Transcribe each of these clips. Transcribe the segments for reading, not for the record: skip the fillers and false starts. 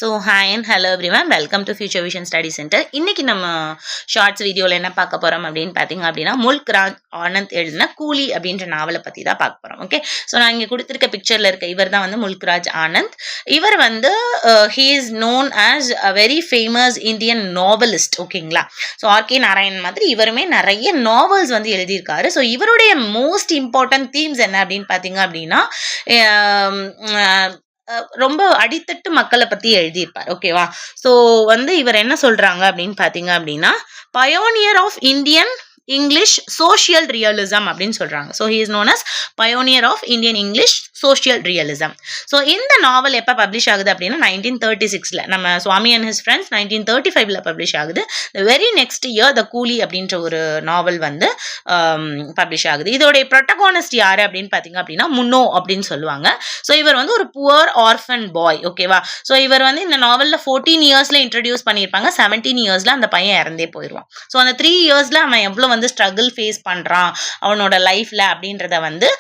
So hi and hello everyone, welcome to future vision study centre. இன்னைக்கு நம்ம shorts வீடியோவில் என்ன பார்க்க போகிறோம் அப்படின்னு பார்த்தீங்க அப்படின்னா, முல்க் ராஜ் ஆனந்த் எழுதின கூலி அப்படின்ற நாவலை பற்றி தான் பார்க்க போகிறோம். ஓகே, ஸோ நான் இங்கே கொடுத்துருக்க பிக்சரில் இருக்க இவர் தான் வந்து முல்க் ராஜ் ஆனந்த். இவர் வந்து he is known as a very famous Indian novelist. ஓகேங்களா, ஸோ ஆர்கே நாராயணன் மாதிரி இவருமே நிறைய நாவல்ஸ் வந்து எழுதியிருக்காரு. ஸோ இவருடைய மோஸ்ட் இம்பார்ட்டன்ட் தீம்ஸ் என்ன அப்படின்னு பார்த்தீங்க அப்படின்னா, ரொம்ப அடித்தட்டு மக்களை பத்தி எழுதியிருப்பார். ஓகேவா, ஸோ வந்து இவர் என்ன சொல்றாங்க அப்படின்னு பாத்தீங்க அப்படின்னா, pioneer of Indian English social realism அப்படின்னு சொல்றாங்க. So he is known as pioneer of Indian English social realism. So இந்த நாவல் எப்போ பப்ளிஷ் ஆகுது அப்படின்னா 1936 நம்ம Swami and his friends 1935 publish ஆகுது. Very next year the Coolie அப்படின்ற ஒரு நாவல் வந்து பப்ளிஷ் ஆகுது. இதோடைய ப்ரொட்டகானிஸ்ட் யாரு அப்படின்னு பார்த்தீங்க அப்படின்னா முன்னோ அப்படின்னு சொல்லுவாங்க. ஸோ இவர் வந்து ஒரு புவர் ஆர்ஃபன் பாய். ஓகேவா, ஸோ இவர் வந்து இந்த நாவலில் 14 இயர்ஸ்ல இன்ட்ரடியூஸ் பண்ணியிருப்பாங்க. 17 இயர்ஸ்ல அந்த பையன் இறந்தே போயிடுவான். ஸோ அந்த 3 இயர்ஸ்ல அவன் எவ்வளோ வந்து ஸ்ட்ரகிள் ஃபேஸ் பண்றான் அவனோட லைஃப்ல அப்படின்றத வந்து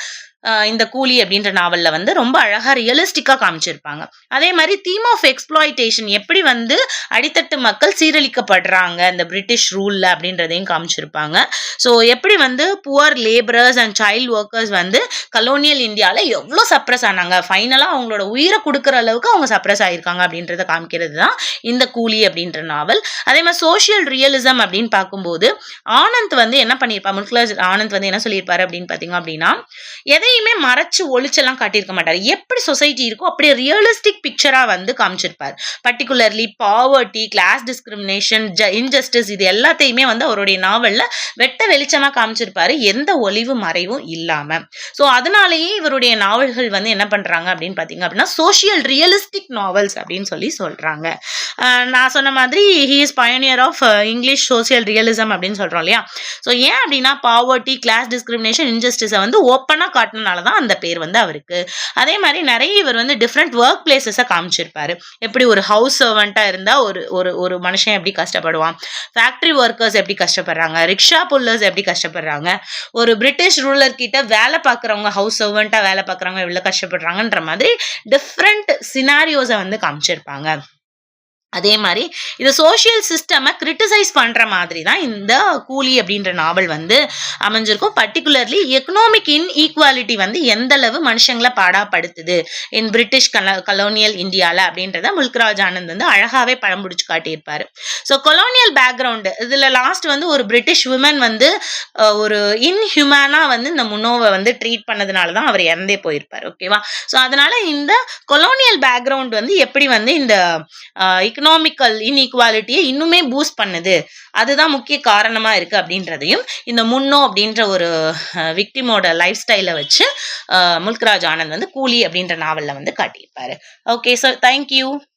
இந்த கூலி அப்படின்ற நாவல்ல வந்து ரொம்ப அழகா ரியலிஸ்டிக்கா காமிச்சிருப்பாங்க. அதே மாதிரி தீம் ஆஃப் எக்ஸ்ப்ளாய்டேஷன், எப்படி வந்து அடித்தட்டு மக்கள் சீரழிக்கப்படுறாங்க இந்த பிரிட்டிஷ் ரூல்ல அப்படின்றதையும் காமிச்சிருப்பாங்க. ஸோ எப்படி வந்து poor labourers and child workers வந்து கலோனியல் இந்தியாவில் எவ்வளோ சப்ரஸ் ஆனாங்க, ஃபைனலாக அவங்களோட உயிரை கொடுக்குற அளவுக்கு அவங்க சப்ரஸ் ஆயிருக்காங்க அப்படின்றத காமிக்கிறது தான் இந்த கூலி அப்படின்ற நாவல். அதே மாதிரி சோஷியல் ரியலிசம் அப்படின்னு பார்க்கும்போது ஆனந்த் வந்து என்ன பண்ணியிருப்பார், முல்க் ஆனந்த் வந்து என்ன சொல்லியிருப்பாரு அப்படின்னு பார்த்தீங்க அப்படின்னா, எதையுமே மறைச்சு ஒளிச்செல்லாம் காட்டியிருக்க மாட்டார். எப்படி சொசைட்டி இருக்கோ அப்படியே ரியலிஸ்டிக் பிக்சரா வந்து காமிச்சிருப்பார். Particularly poverty, class discrimination, injustice, இது எல்லாத்தையுமே வந்து அவருடைய நாவல்ல வெட்ட வெளிச்சமா காமிச்சிருப்பாரு, எந்த ஒளிவு மறைவும் இல்லாம. ஸோ அதனாலேயே இவருடைய நாவல்கள் வந்து என்ன பண்றாங்க அப்படின்னு பாத்தீங்க அப்படின்னா சோஷியல் ரியலிஸ்டிக் நாவல்ஸ் அப்படின்னு சொல்லி சொல்றாங்க. நான் சொன்ன மாதிரி he is pioneer of English social realism அப்படின்னு சொல்றோம் இல்லையா. ஸோ ஏன் அப்படின்னா பாவர்ட்டி, கிளாஸ் டிஸ்கிரிமினேஷன், இன்ஜஸ்டிஸை வந்து ஓப்பனா காட்டினால தான் அந்த பேர் வந்து அவருக்கு. அதே மாதிரி நிறைய இவர் வந்து டிஃப்ரெண்ட் ஒர்க் பிளேசஸை காமிச்சிருப்பாரு. எப்படி ஒரு ஹவுஸ் சர்வெண்டா இருந்தா ஒரு மனுஷன் எப்படி கஷ்டப்படுவான், ஃபேக்டரி ஒர்க்கர்ஸ் எப்படி கஷ்டப்படுறாங்க, ரிக்ஷா புல்லர்ஸ் எப்படி கஷ்டப்படுறாங்க, ஒரு பிரிட்டிஷ் ரூலர் கிட்ட வேலை பார்க்குறவங்க, ஹவுஸ் சர்வெண்டா வேலை பார்க்குறவங்க எவ்வளவு கஷ்டப்படுறாங்கன்ற மாதிரி டிஃப்ரெண்ட் சினாரியோஸை வந்து காமிச்சிருப்பாங்க. அதே மாதிரி இந்த சோஷியல் சிஸ்டமை கிரிட்டிசைஸ் பண்ற மாதிரி தான் இந்த கூலி அப்படின்ற நாவல் வந்து அமைஞ்சிருக்கும். பர்டிகுலர்லி எக்கனாமிக் இன்ஈக்வாலிட்டி வந்து எந்த அளவு மனுஷங்களை பாடாப்படுத்துது இன் பிரிட்டிஷ் கலோனியல் இந்தியாவில் அப்படின்றத முல்க் ராஜ் ஆனந்த் வந்து அழகாவே படம் பிடிச்சு காட்டியிருப்பாரு. ஸோ கொலோனியல் பேக்ரவுண்டு இதில் லாஸ்ட் வந்து ஒரு பிரிட்டிஷ் விமன் வந்து ஒரு இன்ஹியூமனா வந்து இந்த முன்னோவை வந்து ட்ரீட் பண்ணதுனால தான் அவர் இறந்தே போயிருப்பார். ஓகேவா, ஸோ அதனால இந்த கொலோனியல் பேக்ரவுண்ட் வந்து எப்படி வந்து இந்த எக்கனாமிக்கல் இன்இக்வாலிட்டியை இன்னுமே பூஸ்ட் பண்ணுது, அதுதான் முக்கிய காரணமா இருக்கு அப்படின்றதையும் இந்த முன்னோ அப்படின்ற ஒரு விக்டிமோட லைஃப் ஸ்டைலை வச்சு முல்க் ராஜ் ஆனந்த் வந்து கூலி அப்படின்ற நாவல்ல வந்து காட்டியிருப்பாரு. Okay, so thank you.